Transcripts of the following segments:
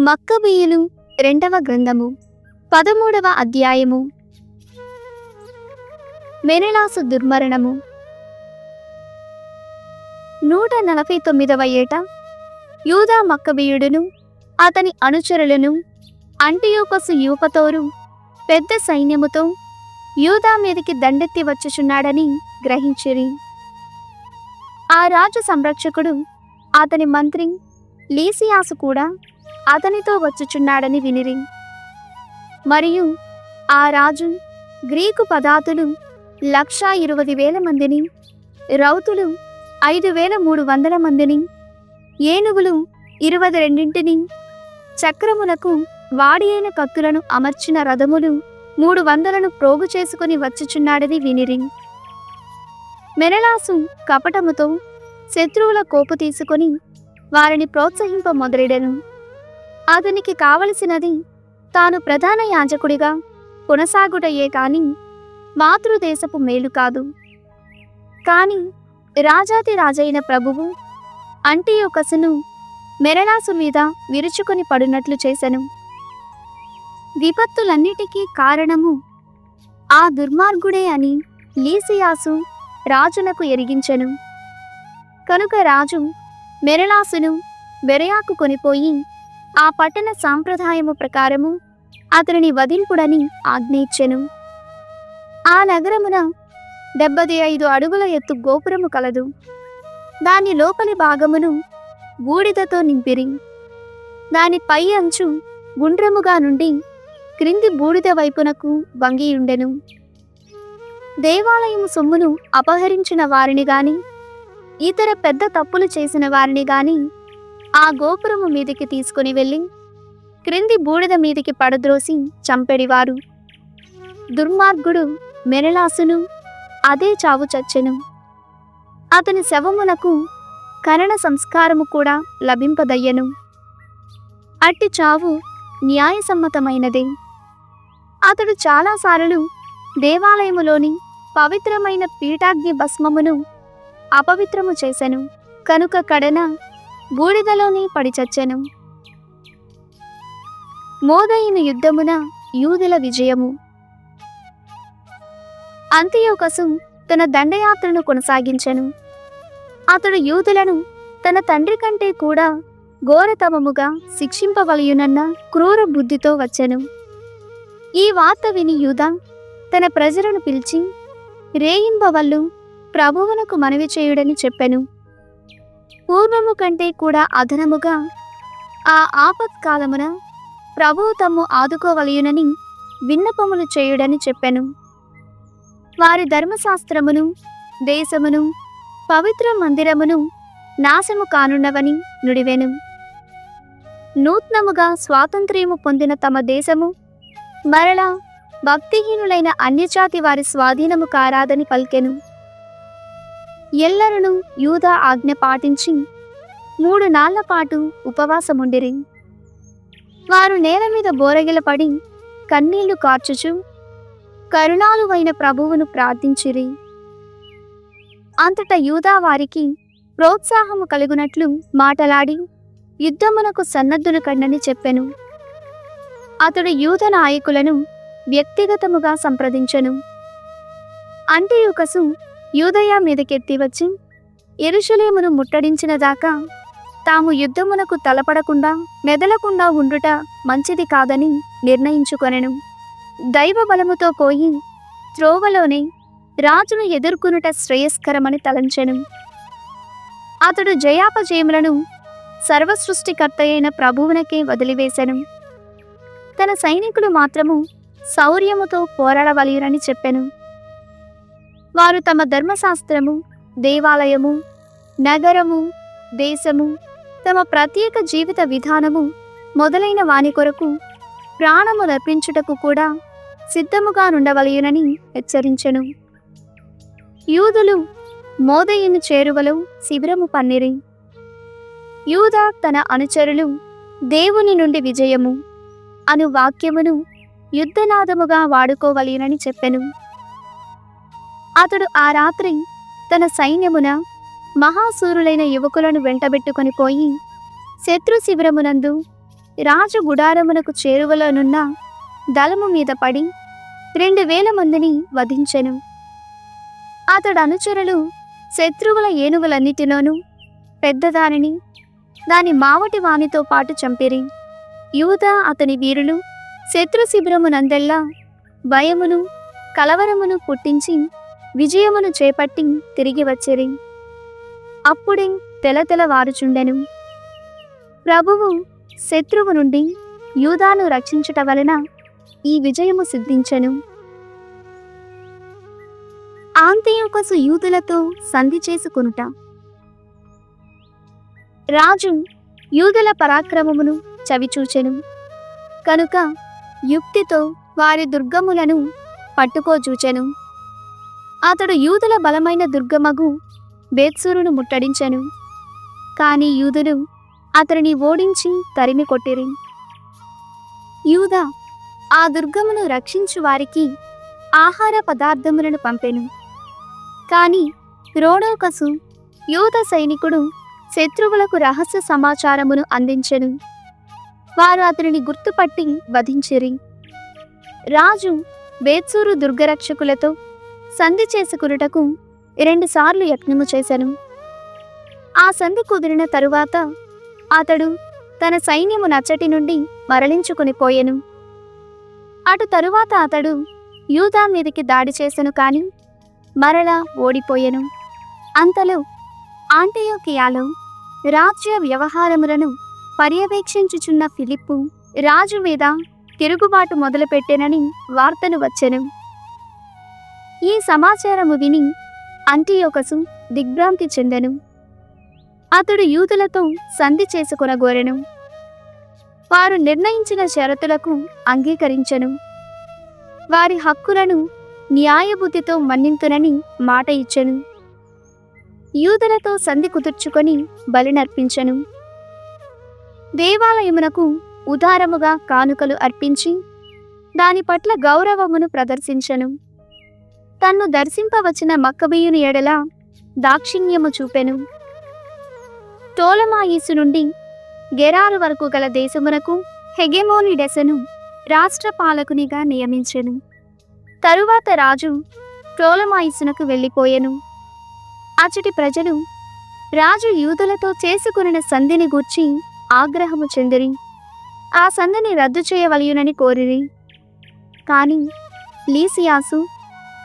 మక్కబీయులు రెండవ గ్రంథము 13వ అధ్యాయము. మెనెలాసు దుర్మరణము. 149వ ఏట యూదా మక్కబీయుడును అతని అనుచరులను అంటియోకసు యూపతోరు పెద్ద సైన్యముతో యూదా మీదికి దండెత్తి వచ్చుచున్నాడని గ్రహించిరి. ఆ రాజు సంరక్షకుడు అతని మంత్రి లీసియాసు కూడా అతనితో వచ్చుచున్నాడని వినిరి. మరియు ఆ రాజు గ్రీకు పదాతులు 120,000 మందిని, రౌతులు 5,300 మందిని, ఏనుగులు 22 చక్రములకు వాడి అయిన కత్తులను అమర్చిన రథములు 300 ప్రోగు చేసుకుని వచ్చుచున్నాడని వినిరి. మెనెలాసు కపటముతో శత్రువుల కోపు తీసుకొని వారిని ప్రోత్సహింప మొదలెడెను. అతనికి కావలసినది తాను ప్రధాన యాజకుడిగా కొనసాగుటయే కాని మాతృదేశపు మేలు కాదు. కాని రాజాతి రాజైన ప్రభువు అంటియోకసును మెనెలాసు మీద విరుచుకొని పడినట్లు చేసెను. విపత్తులన్నిటికీ కారణము ఆ దుర్మార్గుడే అని లీసియాసు రాజునకు ఎరిగించెను. కనుక రాజు మెనెలాసును బెరయాకు కొనిపోయి ఆ పట్టణ సాంప్రదాయము ప్రకారము అతనిని వధింపుడని ఆజ్ఞయించెను. ఆ నగరమున 75 అడుగుల ఎత్తు గోపురము కలదు. దాని లోపలి భాగమును బూడిదతో నింపిరి. దాని పై అంచు గుండ్రముగా నుండి క్రింది బూడిద వైపునకు వంగియుండెను. దేవాలయము సొమ్మును అపహరించిన వారిని గాని ఇతర పెద్ద తప్పులు చేసిన వారిని గాని ఆ గోపురము మీదికి తీసుకుని వెళ్ళి క్రింది బూడిద మీదికి పడద్రోసి చంపెడివారు. దుర్మార్గుడు మెనెలాసును అదే చావు చచ్చెను. అతని శవమునకు ఖనన సంస్కారము కూడా లభింపదయ్యను. అట్టి చావు న్యాయసమ్మతమైనదే. అతడు చాలాసార్లు దేవాలయములోని పవిత్రమైన పీఠాగ్ని భస్మమును అపవిత్రము చేసెను. కనుక కడన బూడిదలోని పడి చచ్చెను. మోదయిన యుద్ధమున యూదుల విజయము. అంతియోకసు తన దండయాత్రను కొనసాగించెను. అతడు యూదులను తన తండ్రి కంటే కూడా ఘోరతమముగా శిక్షింపవలయునన్న క్రూర బుద్ధితో వచ్చెను. ఈ వార్త విని యూదా తన ప్రజలను పిలిచి రేయింబవళ్ళు ప్రభువునకు మనవి చేయుడని చెప్పెను. పూర్వము కంటే కూడా అదనముగా ఆ ఆపత్కాలమున ప్రభువు తమ్ము ఆదుకోవలయునని విన్నపములు చేయుడని చెప్పెను. వారి ధర్మశాస్త్రమును, దేశమును, పవిత్ర మందిరమును నాశము కానున్నవని నుడివెను. నూతనముగా స్వాతంత్ర్యము పొందిన తమ దేశము మరలా భక్తిహీనులైన అన్యజాతి వారి స్వాధీనము కారాదని పలికెను. ఎల్లరును యూదా ఆజ్ఞ పాటించి 3 నాళ్ల పాటు ఉపవాసముండిరి. వారు నేల మీద బోరగిలపడి కన్నీళ్లు కార్చుచు కరుణాలువైన ప్రభువును ప్రార్థించిరి. అంతటా యూదా వారికి ప్రోత్సాహము కలుగునట్లు మాటలాడి యుద్ధమునకు సన్నద్ధులు కండని చెప్పెను. అతడు యూద నాయకులను వ్యక్తిగతముగా సంప్రదించెను. అంటియోకసు యూదయ మీదకెత్తి వచ్చి యెరూషలేమును ముట్టడించిన దాకా తాము యుద్ధమునకు తలపడకుండా మెదలకుండా ఉండుట మంచిది కాదని నిర్ణయించుకొనెను. దైవ బలముతో పోయి త్రోవలోనే రాజును ఎదుర్కొనుట శ్రేయస్కరమని తలంచెను. అతడు జయాపజయములను సర్వసృష్టికర్త అయిన ప్రభువునకే వదిలివేశెను. తన సైనికులు మాత్రము శౌర్యముతో పోరాడవలయునని చెప్పెను. వారు తమ ధర్మశాస్త్రము, దేవాలయము, నగరము, దేశము, తమ ప్రత్యేక జీవిత విధానము మొదలైన వాని కొరకు ప్రాణములర్పించుటకు కూడా సిద్ధముగా నుండవలయునని హెచ్చరించెను. యూదులు మోదయిను చేరువలో శిబిరము పన్నిరి. యూదా తన అనుచరులు దేవుని నుండి విజయము అను వాక్యమును యుద్ధనాదముగా వాడుకోవలయునని చెప్పెను. అతడు ఆ రాత్రి తన సైన్యమున మహాసూరులైన యువకులను వెంటబెట్టుకొని పోయి శత్రు శిబిరమునందు రాజు గుడారమునకు చేరువలోనున్న దళము మీద పడి 2,000 మందిని వధించెను. అతడు అనుచరులు శత్రువుల ఏనుగులన్నిటిలోనూ పెద్దదానిని దాని మావటి వానితో పాటు చంపిరి. యూదా అతని వీరులు శత్రు శిబిరమునందెల్లా భయమును కలవరమును పుట్టించి విజయమును చేపట్టి తిరిగి వచ్చిరి. అప్పుడే తెలతెలవారుచుండెను. ప్రభువు శత్రువు నుండి యూదాను రక్షించుట వలన ఈ విజయము సిద్ధించెను. ఆంతియోకసు యూదులతో సంధి చేసుకొనుట. రాజు యూదుల పరాక్రమమును చవిచూచెను కనుక యుక్తితో వారి దుర్గములను పట్టుకోజూచెను. అతడు యూదుల బలమైన దుర్గమగు బేత్సూరును ముట్టడించెను. కాని యూదులు అతనిని ఓడించి తరిమి కొట్టిరి. యూదా ఆ దుర్గమును రక్షించు వారికి ఆహార పదార్థములను పంపెను. కాని రోడోకసు యూద సైనికుడు శత్రువులకు రహస్య సమాచారమును అందించెను. వారు అతనిని గుర్తుపట్టి వధించిరి. రాజు బేత్సూరు దుర్గరక్షకులతో సంధి చేసుకునుటకు 2 సార్లు యత్నము చేసెను. ఆ సంధి కుదిరిన తరువాత అతడు తన సైన్యము నచ్చటి నుండి మరలించుకుని పోయెను. అటు తరువాత అతడు యూదా మీదికి దాడి చేసెను కాని మరలా ఓడిపోయెను. అంతలో ఆంటియోకియాలో రాజ్య వ్యవహారములను పర్యవేక్షించుచున్న ఫిలిప్పు రాజు మీద తిరుగుబాటు మొదలుపెట్టెనని వార్తలు వచ్చెను. ఈ సమాచారము విని అంటియోకసు దిగ్భ్రాంతి చెందెను. అతడు యూదులతో సంధి చేసుకొనగోరెను. వారు నిర్ణయించిన షరతులకు అంగీకరించెను. వారి హక్కులను న్యాయబుద్ధితో మన్నింతునని మాట ఇచ్చెను. యూదులతో సంధి కుదుర్చుకొని బలినర్పించెను. దేవాలయమునకు ఉదారముగా కానుకలు అర్పించి దాని పట్ల గౌరవమును ప్రదర్శించెను. తన్ను దర్శింపవచ్చిన మక్కబీయుని ఎడల దాక్షిణ్యము చూపెను. టోలమాయిసు నుండి గెరారు వరకు గల దేశమునకు హెగెమోనిడెసను రాష్ట్రపాలకునిగా నియమించెను. తరువాత రాజు టోలమాయిసునకు వెళ్ళిపోయెను. అచటి ప్రజలు రాజు యూదులతో చేసుకొనిన సంధిని గూర్చి ఆగ్రహము చెందిరి. ఆ సంధిని రద్దు చేయవలయునని కోరిరి. కాని లీసియాసు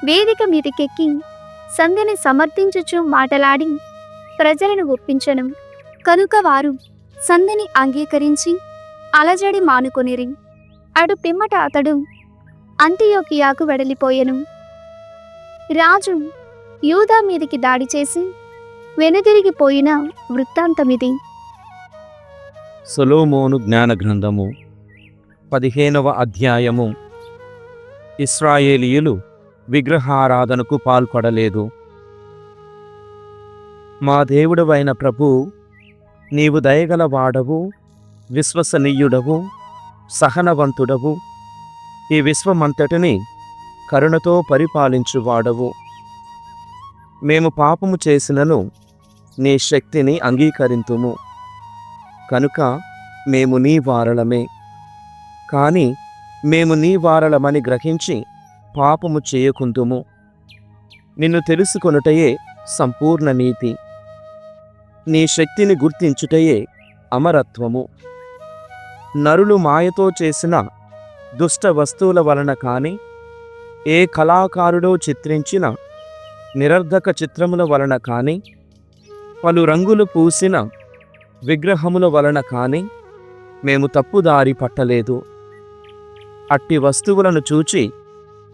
వేదిక మీదికెక్కి సంధిని సమర్థించుచు మాటలాడి ప్రజలను ఒప్పించెను. కనుక వారు సంధిని అంగీకరించి అలజడి మానుకొనిరి. అటు పిమ్మట అతడు అంతియోకియాకు వెడలిపోయెను. రాజు యూదా మీదికి దాడి చేసి వెనుదిరిగిపోయిన వృత్తాంతమిది. సొలొమోను జ్ఞాన గ్రంథము 15వ అధ్యాయము. ఇశ్రాయేలీయులు విగ్రహారాధనకు పాల్పడలేదు. మా దేవుడవైన ప్రభు, నీవు దయగల వాడవు, విశ్వసనీయుడవు, సహనవంతుడవు, ఈ విశ్వమంతటిని కరుణతో పరిపాలించువాడవు. మేము పాపము చేసినను నీ శక్తిని అంగీకరింతుము. కనుక మేము నీ వారలమే. కాని మేము నీ వారలమని గ్రహించి పాపము చేయకుందుము. నిన్ను తెలుసుకొనుటయే సంపూర్ణ నీతి. నీ శక్తిని గుర్తించుటయే అమరత్వము. నరులు మాయతో చేసిన దుష్ట వస్తువుల వలన కాని, ఏ కళాకారుడో చిత్రించిన నిరర్ధక చిత్రముల వలన కాని, పలు రంగులు పూసిన విగ్రహముల వలన కాని మేము తప్పుదారి పట్టలేదు. అట్టి వస్తువులను చూచి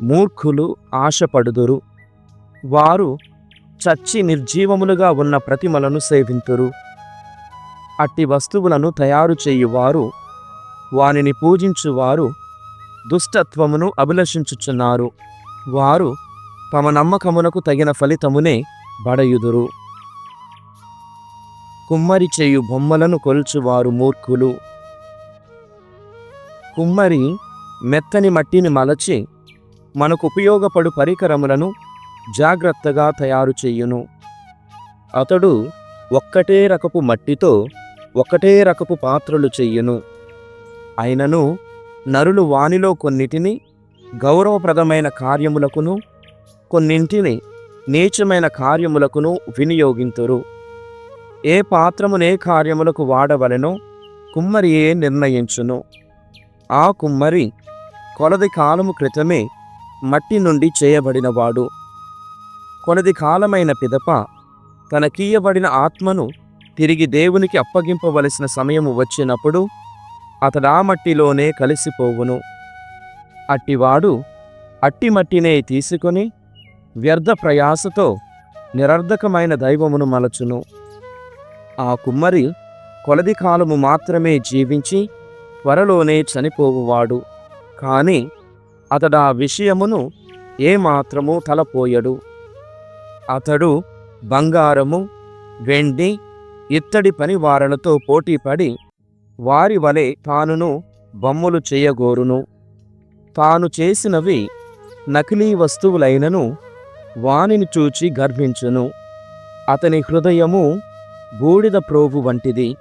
మూర్ఖులు ఆశపడుదురు. వారు చచ్చి నిర్జీవములుగా ఉన్న ప్రతిమలను సేవింతురు. అట్టి వస్తువులను తయారు చేయువారు, వానిని పూజించువారు దుష్టత్వమును అభిలషించుచున్నారు. వారు తమ నమ్మకమునకు తగిన ఫలితమునే బడయుదురు. కుమ్మరి చేయు బొమ్మలను కొల్చువారు మూర్ఖులు. కుమ్మరి మెత్తని మట్టిని మలచి మనకు ఉపయోగపడు పరికరములను జాగ్రత్తగా తయారు చెయ్యును. అతడు ఒక్కటే రకపు మట్టితో ఒకటే రకపు పాత్రలు చెయ్యును. అయినను నరులు వానిలో కొన్నిటిని గౌరవప్రదమైన కార్యములకును కొన్నింటిని నీచమైన కార్యములకును వినియోగింతురు. ఏ పాత్రమునే కార్యములకు వాడవలెనో కుమ్మరియే నిర్ణయించును. ఆ కుమ్మరి కొలది కాలము క్రితమే మట్టి నుండి చేయబడినవాడు. కొలది కాలమైన పిదప తనకీయబడిన ఆత్మను తిరిగి దేవునికి అప్పగింపవలసిన సమయము వచ్చినప్పుడు అతడా మట్టిలోనే కలిసిపోవును. అట్టివాడు అట్టి మట్టినే తీసుకొని వ్యర్థ ప్రయాసతో నిరర్ధకమైన దైవమును మలచును. ఆ కుమ్మరి కొలది కాలము మాత్రమే జీవించి త్వరలోనే చనిపోవువాడు. కాని అతడా విషయమును ఏమాత్రము తలపోయడు. అతడు బంగారము, వెండి, ఇత్తడి పనివారలతో పోటీపడి వారి వలె తానును బొమ్మలు చేయగోరును. తాను చేసినవి నకిలీ వస్తువులైనను వానిని చూచి గర్వించును. అతని హృదయము బూడిద ప్రోవు వంటిది.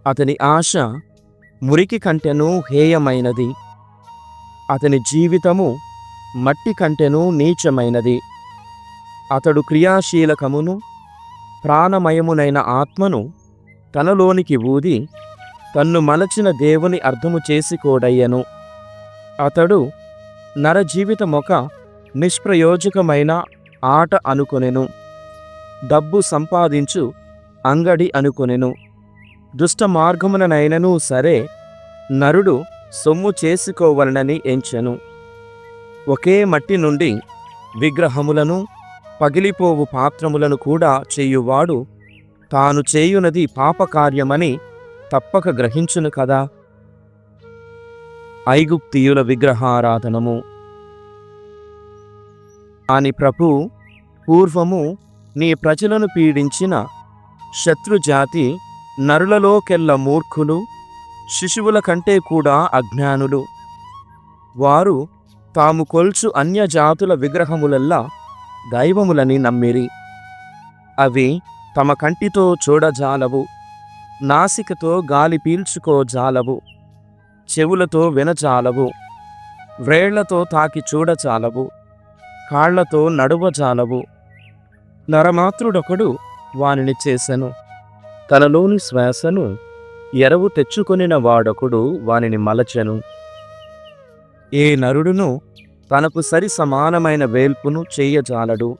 అతని ఆశ మురికి కంటెను హేయమైనది. అతని జీవితము మట్టి కంటెను నీచమైనది. అతడు క్రియాశీలకమును ప్రాణమయమునైన ఆత్మను తనలోనికి ఊది తన్ను మలచిన దేవుని అర్థము చేసుకోడయ్యను. అతడు నరజీవితమొక నిష్ప్రయోజకమైన ఆట అనుకొనెను. డబ్బు సంపాదించు అంగడి అనుకొనెను. దుష్ట మార్గముననైనను సరే నరుడు సొమ్ము చేసుకోవలనని ఎంచెను. ఒకే మట్టి నుండి విగ్రహములను పగిలిపోవు పాత్రములను కూడా చేయువాడు తాను చేయునది పాపకార్యమని తప్పక గ్రహించును కదా. ఐగుప్తీయుల విగ్రహారాధనము. అని ప్రభు పూర్వము నీ ప్రజలను పీడించిన శత్రుజాతి నరులలోకెల్ల మూర్ఖులు, శిశువుల కంటే కూడా అజ్ఞానులు. వారు తాము కొల్చు అన్యజాతుల విగ్రహములల్లా దైవములని నమ్మిరి. అవి తమ కంటితో చూడజాలవు, నాసికతో గాలి పీల్చుకోజాలవు, చెవులతో వినజాలవు, వ్రేళ్లతో తాకి చూడజాలవు, కాళ్లతో నడువజాలవు. నరమాతృడొకడు వానిని చేసెను. తనలోని శ్వాసను ఎరవు తెచ్చుకొనిన వాడొకడు వానిని మలచెను. ఏ నరుడును తనకు సరి సమానమైన వేల్పును చేయజాలడు.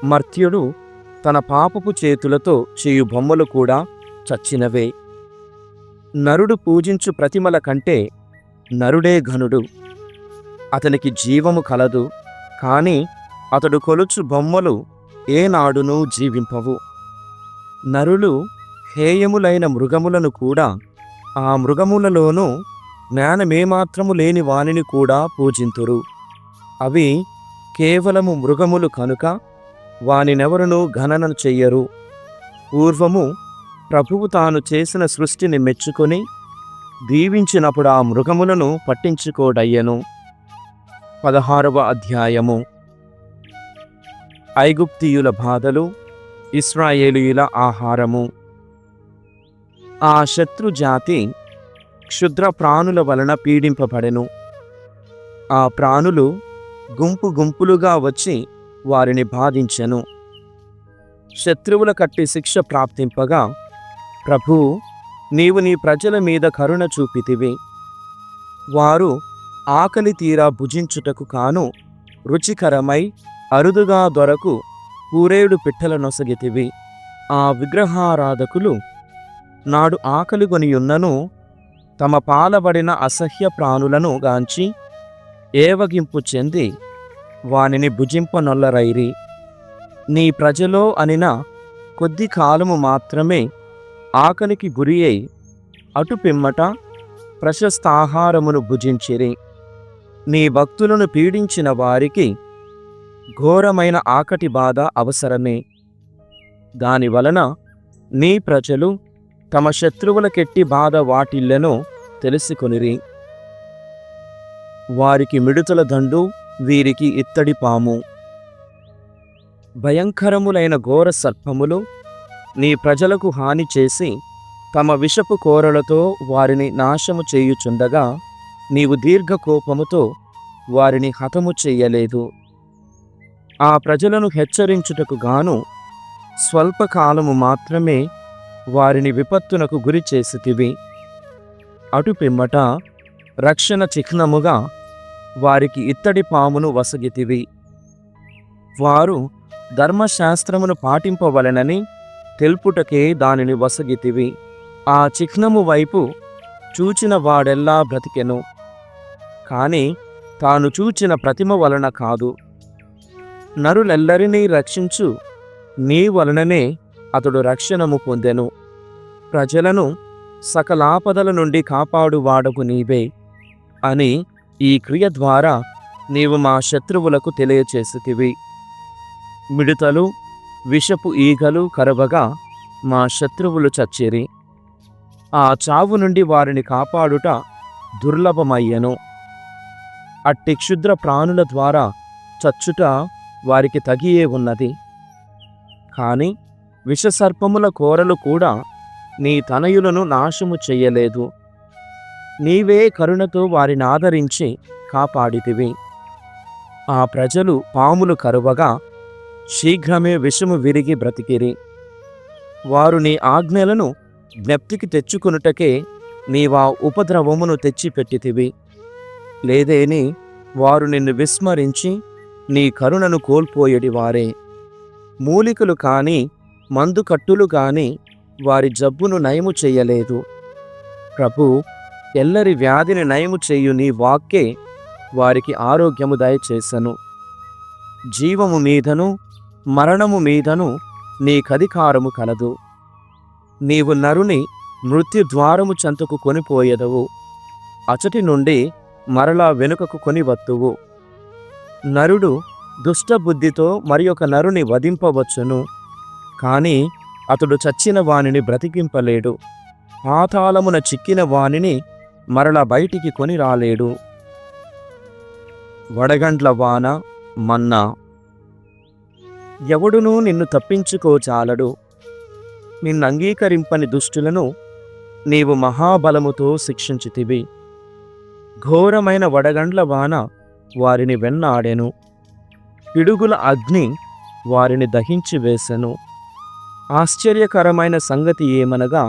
మర్త్యుడు తన పాపపు చేతులతో చేయు బొమ్మలు కూడా చచ్చినవే. నరుడు పూజించు ప్రతిమల కంటే నరుడే ఘనుడు. అతనికి జీవము కలదు, కాని అతడు కొలుచు బొమ్మలు ఏనాడునూ జీవింపవు. నరులు హేయములైన మృగములను కూడా, ఆ మృగములలోనూ జ్ఞానమేమాత్రము లేని వానిని కూడా పూజింతురు. అవి కేవలము మృగములు కనుక వానినెవరునూ గణన చెయ్యరు. పూర్వము ప్రభువు తాను చేసిన సృష్టిని మెచ్చుకొని దీవించినప్పుడు ఆ మృగములను పట్టించుకోడయ్యను. 16వ అధ్యాయము. ఐగుప్తీయుల బాధలు, ఇశ్రాయేలీయుల ఆహారము. ఆ శత్రుజాతి క్షుద్ర ప్రాణుల వలన పీడింపబడెను. ఆ ప్రాణులు గుంపు గుంపులుగా వచ్చి వారిని బాధించెను. శత్రువుల కట్టి శిక్ష ప్రాప్తింపగా, ప్రభూ, నీవు నీ ప్రజల మీద కరుణ చూపితివి. వారు ఆకలి తీరా భుజించుటకు కాను రుచికరమై అరుదుగా దొరకు పూరేడు పిట్టల నొసగితివి. ఆ విగ్రహారాధకులు నాడు ఆకలిగొనియున్నను తమ పాలబడిన అసహ్య ప్రాణులను గాంచి ఏవగింపు చెంది వానిని భుజింపనొల్లరైరి. నీ ప్రజలో అనిన కొద్ది కాలము మాత్రమే ఆకలికి గురి అయి అటు పిమ్మట ప్రశస్తాహారమును భుజించిరి. నీ భక్తులను పీడించిన వారికి ఘోరమైన ఆకటి బాధ అవసరమే. దానివలన నీ ప్రజలు తమ శత్రువులకెట్టి బాధ వాటిల్లెనో తెలుసుకొనిరి. వారికి మిడుతల దండు, వీరికి ఇత్తడి పాము. భయంకరములైన ఘోర సర్పములు నీ ప్రజలకు హాని చేసి తమ విషపు కోరలతో వారిని నాశము చేయుచుండగా నీవు దీర్ఘ కోపముతో వారిని హతము చెయ్యలేదు. ఆ ప్రజలను హెచ్చరించుటకు గాను స్వల్పకాలము మాత్రమే వారిని విపత్తునకు గురి చేసితివి. అటు పిమ్మట రక్షణ చిహ్నముగా వారికి ఇత్తడి పామును వసగితివి. వారు ధర్మశాస్త్రమును పాటింపవలెనని తెలుపుటకే దానిని వసగితివి. ఆ చిహ్నము వైపు చూచిన వాడెల్లా బ్రతికెను, కాని తాను చూచిన ప్రతిమ వలన కాదు. నరులెల్లరినీ రక్షించు నీ వలననే అతడు రక్షణము పొందెను. ప్రజలను సకలాపదల నుండి కాపాడువాడకు నీవే అని ఈ క్రియ ద్వారా నీవు మా శత్రువులకు తెలియచేసితివి. మిడతలు విషపు ఈగలు కరవగా మా శత్రువులు చచ్చిరి. ఆ చావు నుండి వారిని కాపాడుట దుర్లభమయ్యెను. అట్టి క్షుద్ర ప్రాణుల ద్వారా చచ్చుట వారికి తగియే ఉన్నది. కాని విషసర్పముల కోరలు కూడా నీ తనయులను నాశము చెయ్యలేదు. నీవే కరుణతో వారిని ఆదరించి కాపాడితివి. ఆ ప్రజలు పాములు కరువగా శీఘ్రమే విషము విరిగి బ్రతికిరి. వారు నీ ఆజ్ఞలను జ్ఞప్తికి తెచ్చుకొనుటకే నీవా ఉపద్రవమును తెచ్చిపెట్టితివి. లేదేని వారు నిన్ను విస్మరించి నీ కరుణను కోల్పోయేడివారే. మూలికలు కాని మందుకట్టులు గాని వారి జబ్బును నయము చెయ్యలేదు. ప్రభు, ఎల్లరి వ్యాధిని నయము చేయు నీ వాక్కే వారికి ఆరోగ్యము దయచేసెను. జీవము మీదను మరణము మీదను నీకధికారము కలదు. నీవు నరుని మృత్యుద్వారము చెంతకు కొనిపోయెదవు, అచటి నుండి మరలా వెనుకకు కొనివత్తువు. నరుడు దుష్టబుద్ధితో మరి ఒక నరుని వధింపవచ్చును, కాని అతడు చచ్చిన వానిని బ్రతికింపలేడు. పాతాళమున చిక్కిన వానిని మరలా బయటికి కొని రాలేడు. వడగండ్ల వాన, మన్నా. ఎవడునూ నిన్ను తప్పించుకోచాలడు. నిన్నంగీకరింపని దుష్టులను నీవు మహాబలముతో శిక్షించితివి. ఘోరమైన వడగండ్ల వాన వారిని వెన్నాడెను. పిడుగుల అగ్ని వారిని దహించి వేసెను. ఆశ్చర్యకరమైన సంగతి ఏమనగా,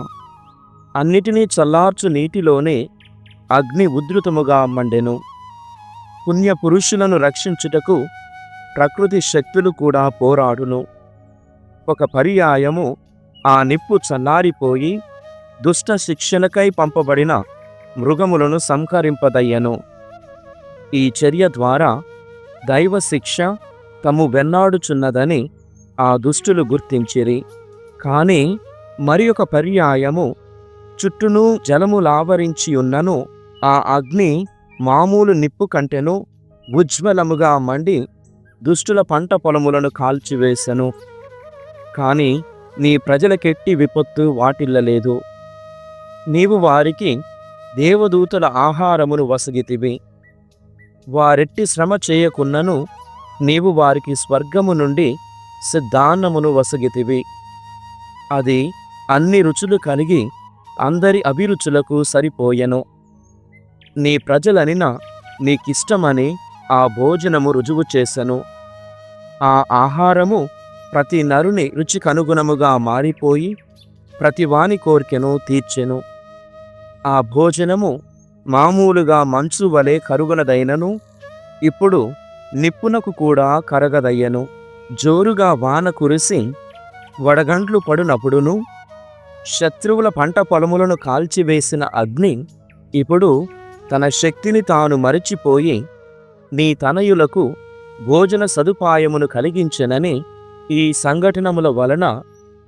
అన్నిటినీ చల్లార్చు నీటిలోనే అగ్ని ఉధృతముగా మండెను. పుణ్యపురుషులను రక్షించుటకు ప్రకృతి శక్తులు కూడా పోరాడును. ఒక పర్యాయము ఆ నిప్పు చల్లారిపోయి దుష్ట శిక్షణకై పంపబడిన మృగములను సంహరింపదయ్యను. ఈ చర్య ద్వారా దైవ శిక్ష తము వెన్నాడుచున్నదని ఆ దుష్టులు గుర్తించిరి. కాని మరి ఒక పర్యాయము చుట్టూను జలములావరించియున్నను ఆ అగ్ని మామూలు నిప్పు కంటెను ఉజ్వలముగా మండి దుష్టుల పంట పొలములను కాల్చివేసెను. కాని నీ ప్రజలకెట్టి విపత్తు వాటిల్లలేదు. నీవు వారికి దేవదూతల ఆహారమును వసగితివి. వారెట్టి శ్రమ చేయకున్నను నీవు వారికి స్వర్గము నుండి సిద్ధాన్నమును వసగితివి. అది అన్ని రుచులు కలిగి అందరి అభిరుచులకు సరిపోయెను. నీ ప్రజలనిన నీకిష్టమని ఆ భోజనము రుజువు చేసెను. ఆ ఆహారము ప్రతి నరుని రుచికనుగుణముగా మారిపోయి ప్రతివాని కోర్కెను తీర్చెను. ఆ భోజనము మామూలుగా మంచు వలె కరుగునదైనను ఇప్పుడు నిప్పునకు కూడా కరగదయ్యను. జోరుగా వాన కురిసి వడగండ్లు పడునప్పుడును శత్రువుల పంట పొలములను కాల్చివేసిన అగ్ని ఇప్పుడు తన శక్తిని తాను మరిచిపోయి నీ తనయులకు భోజన సదుపాయమును కలిగించెనని ఈ సంఘటనముల వలన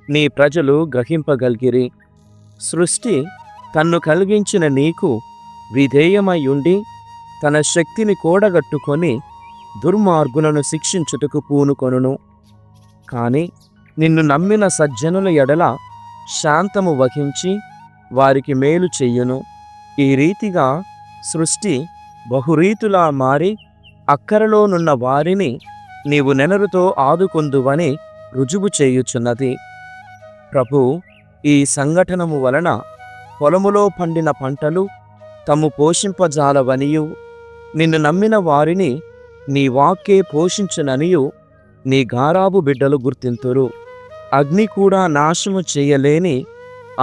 నీ ప్రజలు గ్రహింపగలిగిరి. సృష్టి తన్ను కలిగించిన నీకు విధేయమయ్యుండి తన శక్తిని కూడగట్టుకొని దుర్మార్గులను శిక్షించుటకు పూనుకొనును. కాని నిన్ను నమ్మిన సజ్జనుల ఎడల శాంతము వహించి వారికి మేలు చెయ్యును. ఈ రీతిగా సృష్టి బహురీతులా మారి అక్కరలోనున్న వారిని నీవు నెనరుతో ఆదుకొందువని రుజువు చేయుచున్నది. ప్రభు, ఈ సంఘటనము వలన పొలములో పండిన పంటలు తమ్ము పోషింపజాలవనియు, నిన్ను నమ్మిన వారిని నీ వాక్కే పోషించుననియు నీ గారాబు బిడ్డలు గుర్తింతురు. అగ్ని కూడా నాశము చేయలేని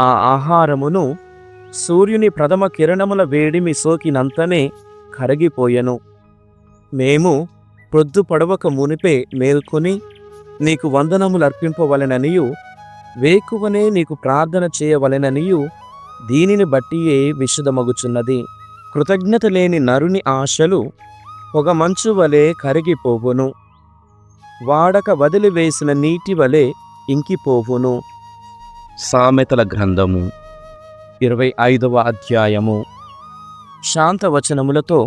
ఆ ఆహారమును సూర్యుని ప్రథమ కిరణముల వేడిమి సోకినంతనే కరిగిపోయెను. మేము ప్రొద్దు పడవక మునిపే మేల్కొని నీకు వందనములర్పింపవలెననియు, వేకువనే నీకు ప్రార్థన చేయవలెననియు దీనిని బట్టియే విశదమగుచున్నది. కృతజ్ఞత లేని నరుని ఆశలు పొగమంచు వలె కరిగిపోవును, వాడక వదిలివేసిన నీటి వలె ఇంకిపోవును. సామెతల గ్రంథము 25వ అధ్యాయము. శాంతవచనములతో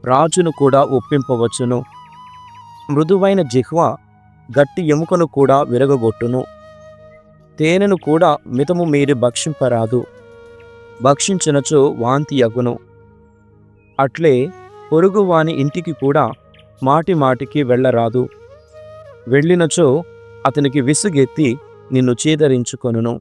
రాజును కూడా ఒప్పింపవచ్చును, మృదువైన జిహ్వ గట్టి ఎముకను కూడా విరగగొట్టును. తేనెను కూడా మితము మీరి భక్షింపరాదు, భక్షించినచో వాంతి అగును. అట్లే పొరుగువాని ఇంటికి కూడా మాటి మాటికి వెళ్ళరాదు, వెళ్ళినచో అతనికి విసుగెత్తి నిన్ను చీదరించుకొనును.